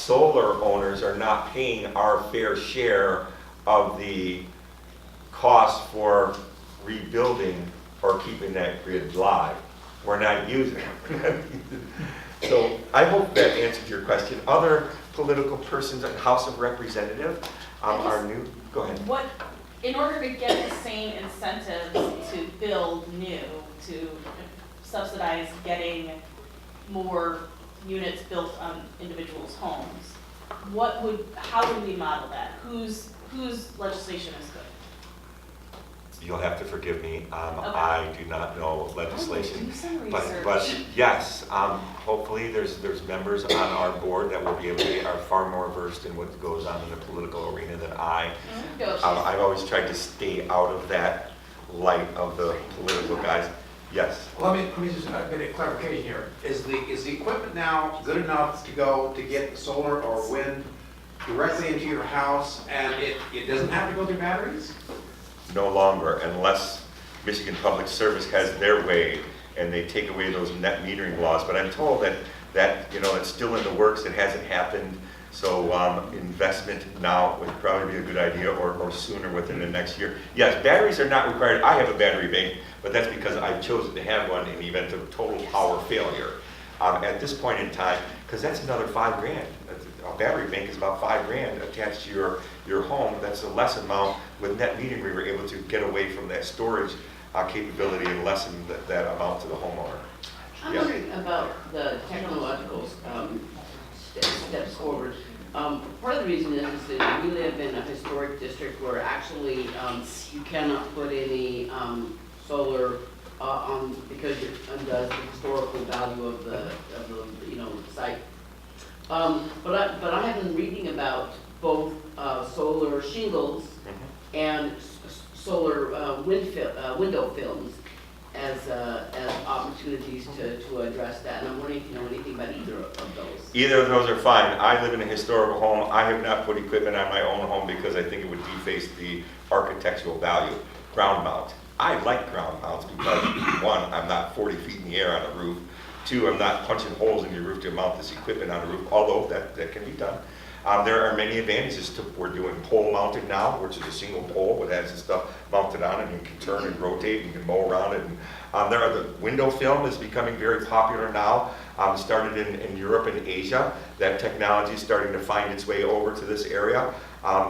solar owners are not paying our fair share of the cost for rebuilding or keeping that grid live. We're not using it. So I hope that answered your question. Other political persons in House of Representatives are new. Go ahead. What, in order to get the same incentives to build new, to subsidize getting more units built on individuals' homes, how would we model that? Whose legislation is good? You'll have to forgive me. Okay. I do not know legislation. Do some But research. yes, hopefully there's members on our board that will be able to are far more versed in what goes on in the political arena than I. I've always tried to stay out of that light of the political guys. Yes. Well, let me just get a clarification here. Is the equipment now good enough to get solar or wind directly into your house, and it doesn't have to go through batteries? No longer, unless Michigan Public Service has their way and they take away those net metering laws. But I'm told that it's still in the works. It hasn't happened. So investment now would probably be a good idea, or sooner, within the next year. Yes, batteries are not required. I have a battery bank, but that's because I've chosen to have one in the event of total power failure. At this point in time, because that's another $5,000. A battery bank is about $5,000 attached to your home. That's a less amount. With net metering, we were able to get away from that storage capability and lessen that amount to the homeowner. I'm wondering about the technological steps forward. Part of the reason is that we live in a historic district where actually you cannot put any solar on, because it undoes the historical value of the site. But I have been reading about both solar shingles and solar window films as opportunities to address that. And I'm wondering if you know anything about either of those. Either of those are fine. I live in a historical home. I have not put equipment on my own home because I think it would deface the architectural value. Ground mount. I like ground mounts because, one, I'm not 40 feet in the air on a roof. Two, I'm not punching holes in your roof to mount this equipment on the roof, although that can be done. There are many advantages to, we're doing pole mounted now, which is a single pole that has the stuff mounted on it, and you can turn and rotate, and you can mow around it. And, there are the window film is becoming very popular now. Started in Europe and Asia. That technology is starting to find its way over to this area.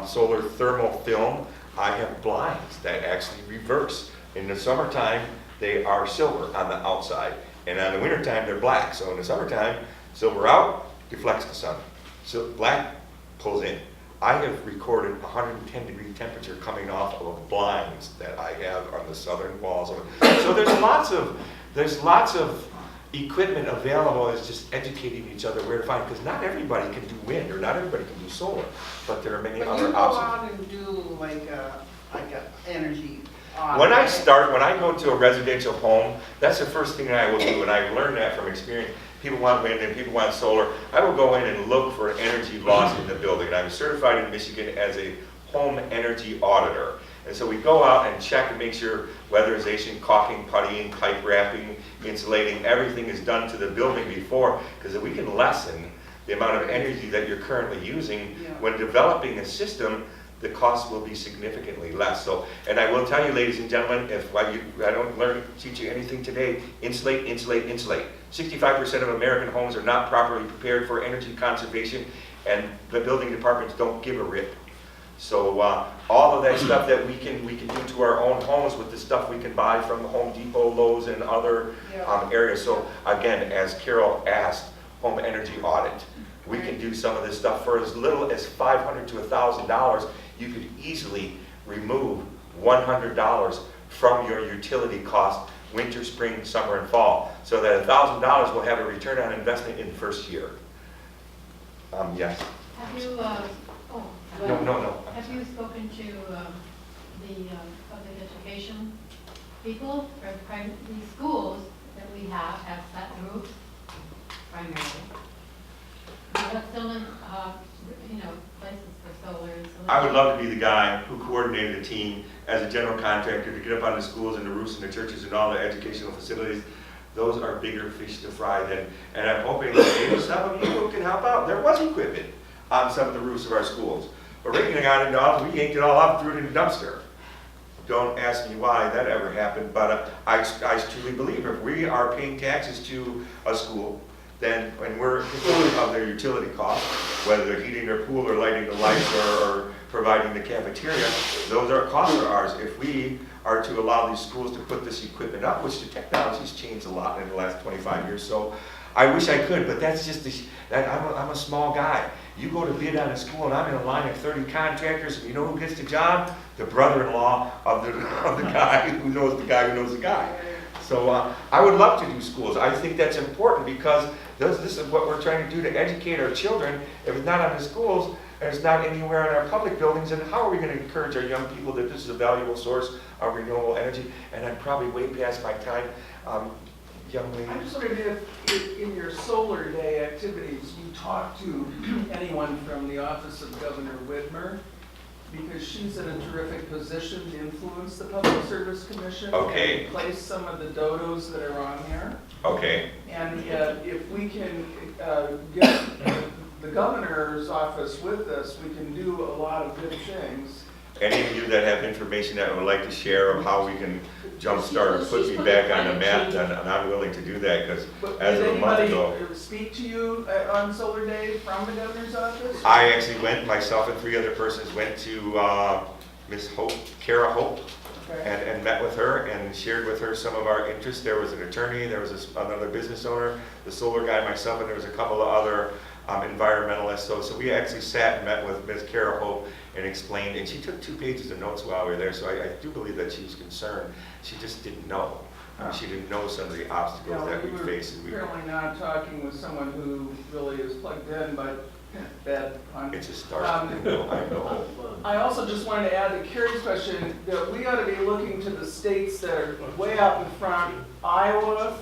Solar thermal film, I have blinds that actually reverse. In the summertime, they are silver on the outside, and on the wintertime, they're black. So in the summertime, silver out, deflects the sun. So black pulls in. I have recorded 110-degree temperature coming off of blinds that I have on the southern walls. So there's lots of equipment available. It's just educating each other where to find, because not everybody can do wind or not everybody can do solar, but there are many But other you go options. out and do like a energy audit. When I go to a residential home, that's the first thing I will do, and I've learned that from experience. People want wind and people want solar. I will go in and look for energy loss in the building. And I'm certified in Michigan as a home energy auditor. And so we go out and check and make sure weatherization, caulking, puttying, pipe wrapping, insulating, everything is done to the building before, because if we can lessen the amount of energy that you're currently using, when developing a system, the cost will be significantly less. So, and I will tell you, ladies and gentlemen, I don't teach you anything today, insulate, insulate, insulate. 65% of American homes are not properly prepared for energy conservation, and the building departments don't give a rip. So all of that stuff that we can do to our own homes with the stuff we can buy from Home Depot, Lowe's, and other areas. So again, as Carol asked, home energy audit. We can do some of this stuff for as little as $500 to $1,000. You could easily remove $100 from your utility cost, winter, spring, summer, and fall, so that $1,000 will have a return on investment in the first year. Yes. Have you, No. have you spoken to the public education people, or the schools that we have flat roofs primarily? We have still in, places for solar installation. I would love to be the guy who coordinated a team as a general contractor to get up on the schools and the roofs and the churches and all the educational facilities. Those are bigger fish to fry than, and I'm hoping that maybe some of you can help out. There was equipment. on some of the roofs of our schools. But Reagan got it off, we yanked it all up, threw it in the dumpster. Don't ask me why that ever happened, but I truly believe if we are paying taxes to a school, then when we're controlling of their utility costs, whether they're heating their pool or lighting the lights or providing the cafeteria, those are costs are ours. If we are to allow these schools to put this equipment up, which the technology's changed a lot in the last 25 years, so I wish I could, but that's just, I'm a small guy. You go to bid on a school and I'm in a line of 30 contractors, and you know who gets the job? The brother-in-law of the guy who knows the guy who knows the guy. So I would love to do schools. I think that's important because this is what we're trying to do to educate our children. If it's not on the schools, and it's not anywhere in our public buildings, then how are we going to encourage our young people that this is a valuable source of renewable energy? And I'm probably way past my time. Young lady. I'm just wondering if in your Solar Day activities, you talk to anyone from the office of Governor Whitmer, because she's in a terrific position to influence the Public Service Commission. Okay. And place some of the dodos that are on there. Okay. And if we can get the governor's office with us, we can do a lot of good things. Any of you that have information that would like to share of how we can jumpstart or put me back on the map, then I'm willing to do that, because as of a month ago. Did anybody speak to you on Solar Day from the governor's office? I actually went, myself and 3 other persons went to Miss Hope, Kara Hope, Okay. and met with her and shared with her some of our interests. There was an attorney, there was another business owner, the solar guy, myself, and there was a couple of other environmentalists. So we actually sat and met with Ms. Kara Hope and explained, and she took 2 pages of notes while we were there, so I do believe that she was concerned. She just didn't know. She didn't know some of the obstacles that we face. And Apparently not talking with someone who really is plugged in, but bad pun. it's a start. I know. I also just wanted to add to Carrie's question that we ought to be looking to the states that are way out in front, Iowa,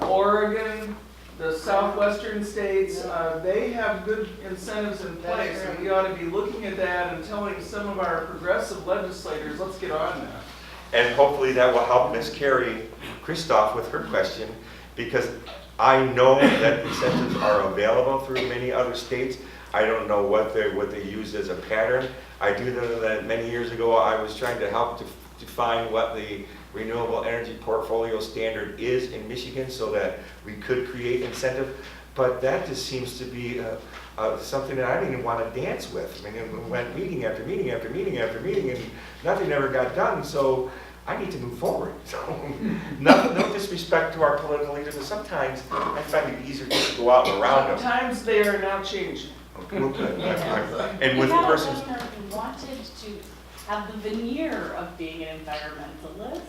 Oregon, the southwestern states. They have good incentives in place, and we ought to be looking at that and telling some of our progressive legislators, let's get on that. And hopefully that will help Ms. Carrie Christoph with her question, because I know that incentives are available through many other states. I don't know what they use as a pattern. I do know that many years ago I was trying to help to define what the renewable energy portfolio standard is in Michigan so that we could create incentive, but that just seems to be something that I didn't even want to dance with. I mean, we went meeting after meeting after meeting after meeting, and nothing ever got done, so I need to move forward. So, no disrespect to our political leaders, but sometimes I find it easier just to go out and around them. Sometimes they are now changing. Well, good. And with We the had a persons, governor who wanted to have the veneer of being an environmentalist,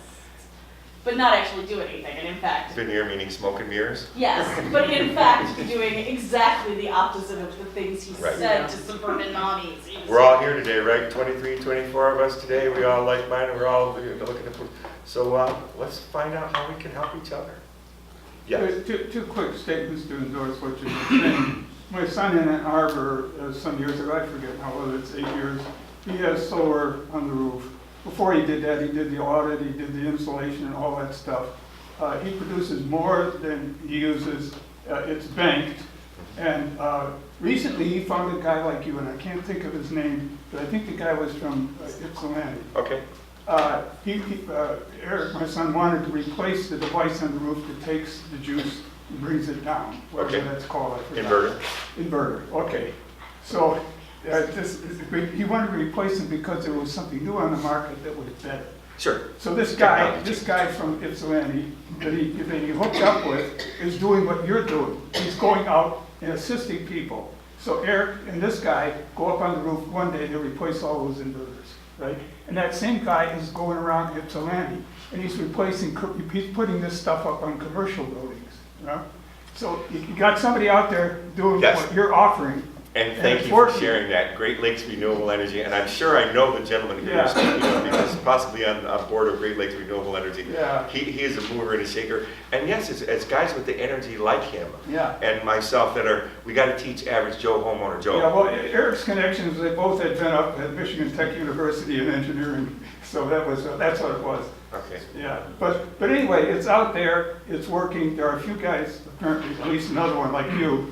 but not actually do anything, and in fact, veneer meaning smoke and mirrors. yes, but in fact doing exactly the opposite of the things he Right. said to suburban mommies. He was We're all here today, right? 23, 24 of us today. We all like minded. We're all looking to. So let's find out how we can help each other. Yes. Two quick statements to endorse what you're saying. My son in Ann Arbor, some years ago, I forget how old, it's 8 years, he has solar on the roof. Before he did that, he did the audit, he did the insulation and all that stuff. He produces more than he uses, it's banked. And recently he found a guy like you, and I can't think of his name, but I think the guy was from Ypsilanti. Okay. Eric, my son, wanted to replace the device on the roof that takes the juice and brings it down, whatever Okay. that's called. I forgot. Inverter. Inverter, okay. So he wanted to replace it because there was something new on the market that was better. Sure. So this guy from Ypsilanti that he hooked up with is doing what you're doing. He's going out and assisting people. So Eric and this guy go up on the roof one day to replace all those inverters, right? And that same guy is going around Ypsilanti and he's putting this stuff up on commercial buildings, you know? So you got somebody out there doing Yes. what you're offering. And thank it's you for working. sharing that. Great Lakes Renewable Energy, and I'm sure I know the gentleman who you're speaking of because possibly on board of Great Lakes Renewable Energy. Yeah. He is a mover and a shaker. And yes, it's guys with the energy like him Yeah. and myself that we got to teach average Joe homeowner Joe. Yeah, well, Eric's connections, they both had been up at Michigan Tech University in engineering, so that's what it was. Okay. Yeah, but anyway, it's out there, it's working, there are a few guys, apparently, at least another one like you,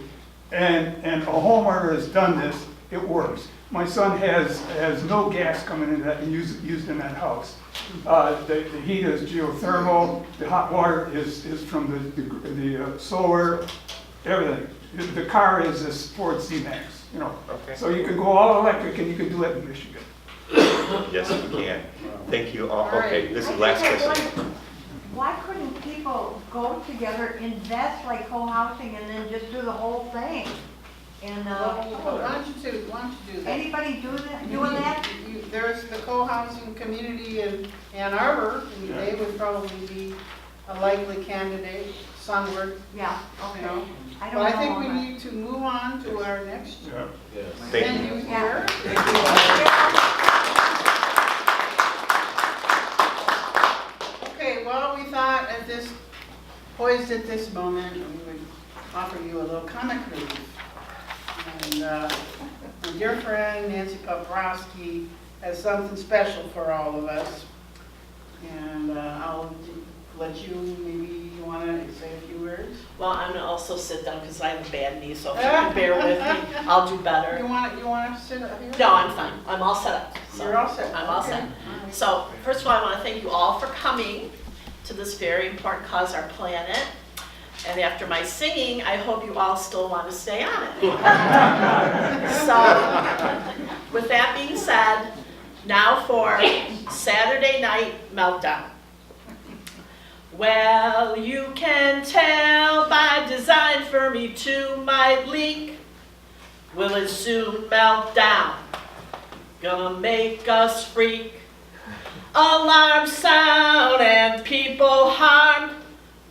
and a homeowner has done this, it works. My son has no gas coming into that and used in that house. The heat is geothermal, the hot water is from the solar, everything. The car is a Ford C-Max, you know. Okay. So you can go all electric and you can do it in Michigan. Yes, we can. Thank you all. All right. Okay, this is the last question. Why couldn't people go together, invest like co-housing, and then just do the whole thing? And, Why don't you do that? anybody doing that? There's the co-housing community in Ann Arbor, and they would probably be a likely candidate, Sunward, Yeah, you know. okay. I But don't I know. think we need to move on to our next Yeah. Thank you. venue here. Okay, well, we thought poised at this moment, we would offer you a little comic relief. And my dear friend Nancy Poprowski has something special for all of us. And I'll let you, maybe you want to say a few words? Well, I'm gonna also sit down because I have a bad knee, so if you can bear with me, I'll do better. You want to sit up here? No, I'm fine. I'm all set up. So You're all set? I'm all Okay. set. All right. So first of all, I want to thank you all for coming to this very important cause, our planet. And after my singing, I hope you all still want to stay on it. So with that being said, now for Saturday Night Meltdown. Well, you can tell by design for me too might leak. Will it soon melt down? Gonna make us freak. Alarm sound and people harmed.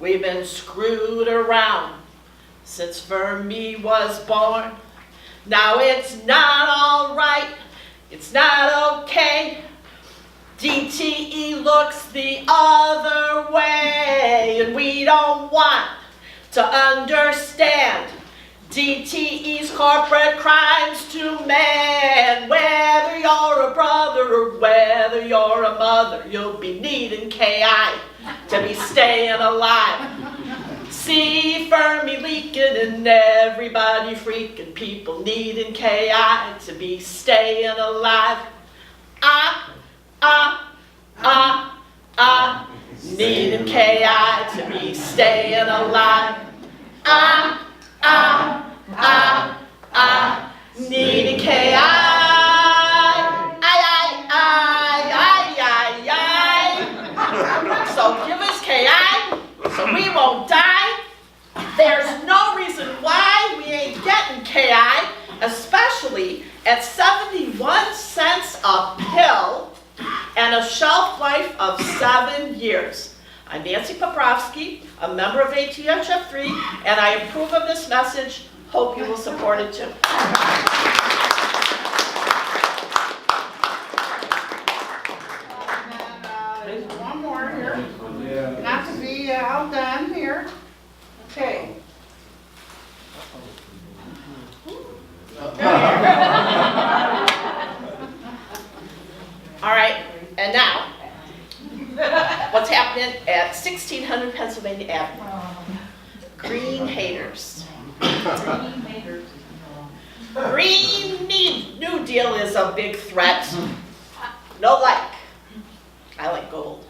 We've been screwed around since Fermi was born. Now it's not all right. It's not okay. DTE looks the other way, and we don't want to understand DTE's corporate crimes to man. Whether you're a brother or whether you're a mother, you'll be needing KI to be staying alive. See Fermi leaking and everybody freaking, people needing KI to be staying alive. Needing KI to be staying alive. Needing KI. So give us KI so we won't die. There's no reason why we ain't getting KI, especially at 71 cents a pill and a shelf life of 7 years. I'm Nancy Poprowski, a member of ATHF3, and I approve of this message. Hope you will support it too. There's one more here. Not to be outdone here. Okay. All right, and now, what's happening at 1600 Pennsylvania Avenue? Green haters. Green New Deal is a big threat. No like. I like gold.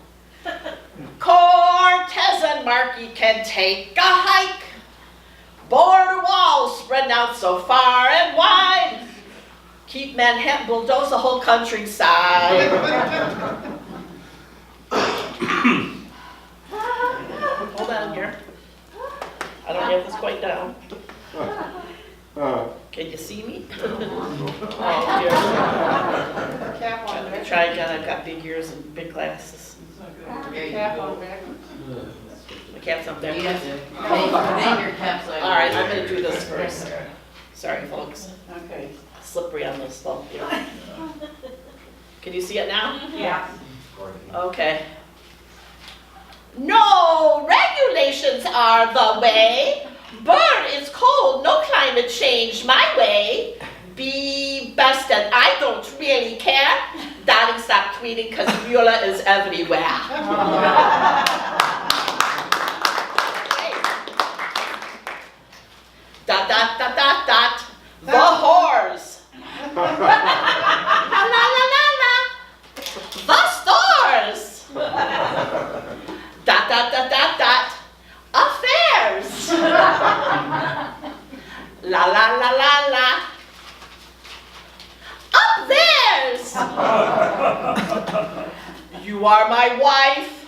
Cortez and Markey can take a hike. Border walls spreading out so far and wide. Keep Manhattan, bulldoze the whole countryside. Hold on here. I don't have this quite down. Can you see me? Oh, dear. Cap on Let me back. try again. I've got big ears and big glasses. Cap on back. My cap's up there. You have to hang your caps on. All right, I'm gonna do this first. Sorry, folks. Okay. Slippery on this slope here. Can you see it now? Yeah. Okay. No, regulations are the way. Burn, it's cold, no climate change my way. Be best and I don't really care. Darling, stop tweeting because Beulah is everywhere. Dot, dot, dot, dot, dot. The whores. You are my wife.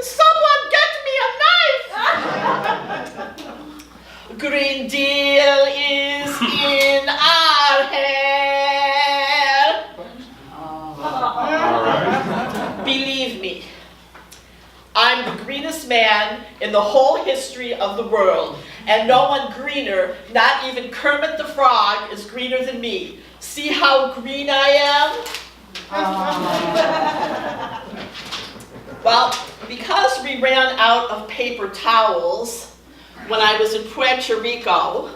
Someone get me a knife. Green Deal is in our hair. All right. Believe me, I'm the greenest man in the whole history of the world, and no one greener, not even Kermit the Frog, is greener than me. See how green I am? Well, because we ran out of paper towels when I was in Puerto Rico,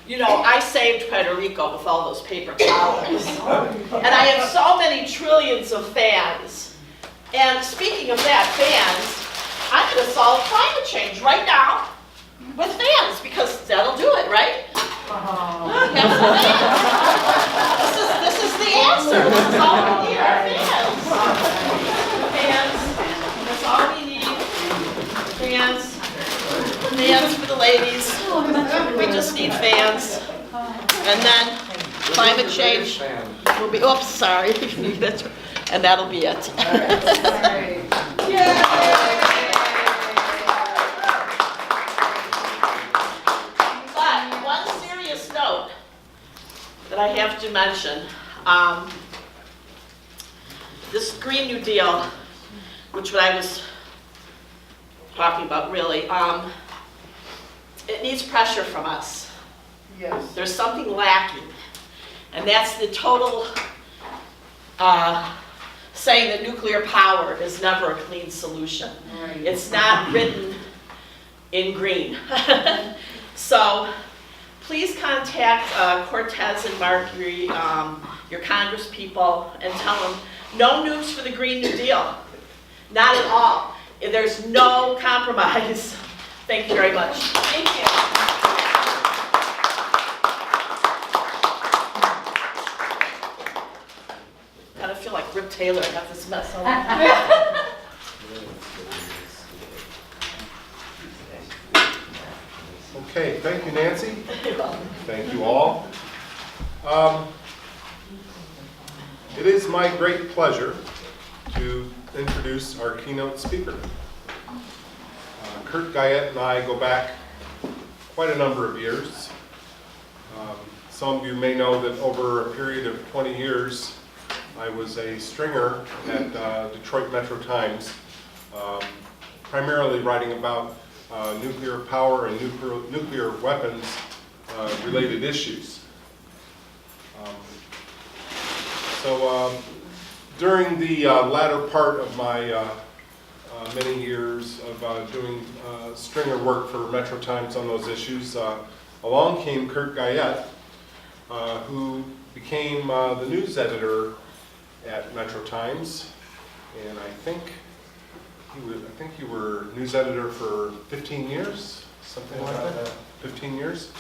you know, I saved Puerto Rico with all those paper towels. And I have so many trillions of fans. And speaking of that, fans, I'm going to solve climate change right now with fans, because that'll do it, right? Have some fans. This is the answer. This is all we need are fans. Fans. That's all we need. Fans. Fans for the ladies. We just need fans. And then climate change will be, oops, sorry. And that'll be it. But one serious note that I have to mention, this Green New Deal, which what I was talking about really, it needs pressure from us. Yes. There's something lacking, and that's the total saying that nuclear power is never a clean solution. Right. It's not written in green. So please contact Cortez and Marjorie, your Congress people, and tell them no nukes for the Green New Deal. Not at all. There's no compromise. Thank you very much. Thank you. Kind of feel like Rip Taylor. I got this mess on. Okay, thank you, Nancy. Thank you all. It is my great pleasure to introduce our keynote speaker. Kurt Guyette and I go back quite a number of years. Some of you may know that over a period of 20 years, I was a stringer at Detroit Metro Times, primarily writing about nuclear power and nuclear weapons related issues. During the latter part of my many years of doing stringer work for Metro Times on those issues, along came Kurt Guyette, who became the news editor at Metro Times, and I think you were news editor for 15 years, something like that. 15 years.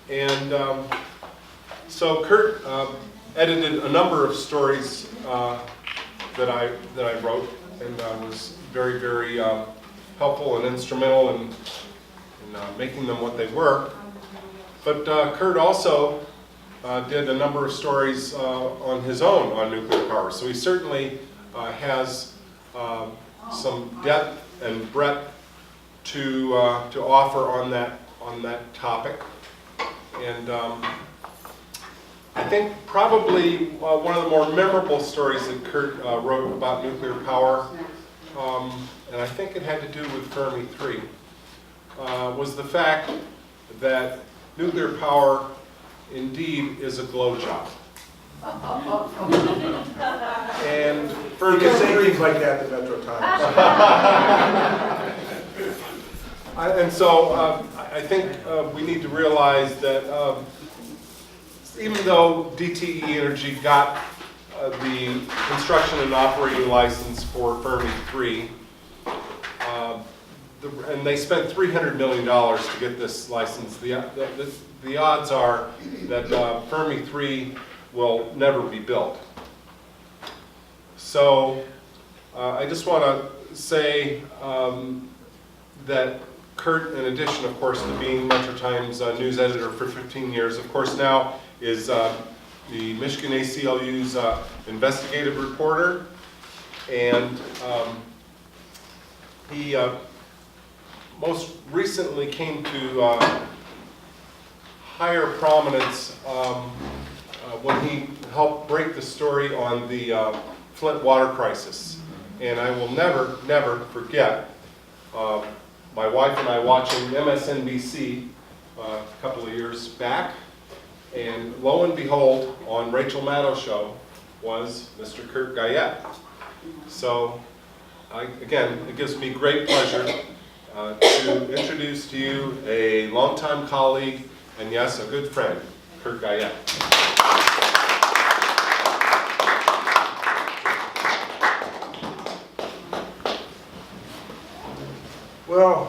And so Kurt edited a number of stories that I wrote, and was very, very helpful and instrumental in making them what they were. But Kurt also did a number of stories on his own on nuclear power. So he certainly has some depth and breadth to offer on that topic. And I think probably one of the more memorable stories that Kurt wrote about nuclear power, and I think it had to do with Fermi 3, was the fact that nuclear power indeed is a glow job. And You can say things like that to Metro Times. And so I think we need to realize that even though DTE Energy got the construction and operating license for Fermi 3, and they spent $300 million to get this license, the odds are that Fermi 3 will never be built. So I just want to say that Kurt, in addition, of course, to being Metro Times news editor for 15 years, of course, now is the Michigan ACLU's investigative reporter, and he most recently came to higher prominence when he helped break the story on the Flint water crisis. And I will never, never forget my wife and I watching MSNBC a couple of years back, and lo and behold, on Rachel Maddow's show was Mr. Kurt Guyette. So, again, it gives me great pleasure to introduce to you a longtime colleague, and yes, a good friend, Kurt Guyette. Well,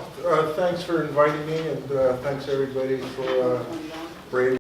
thanks for inviting me, and thanks everybody for brave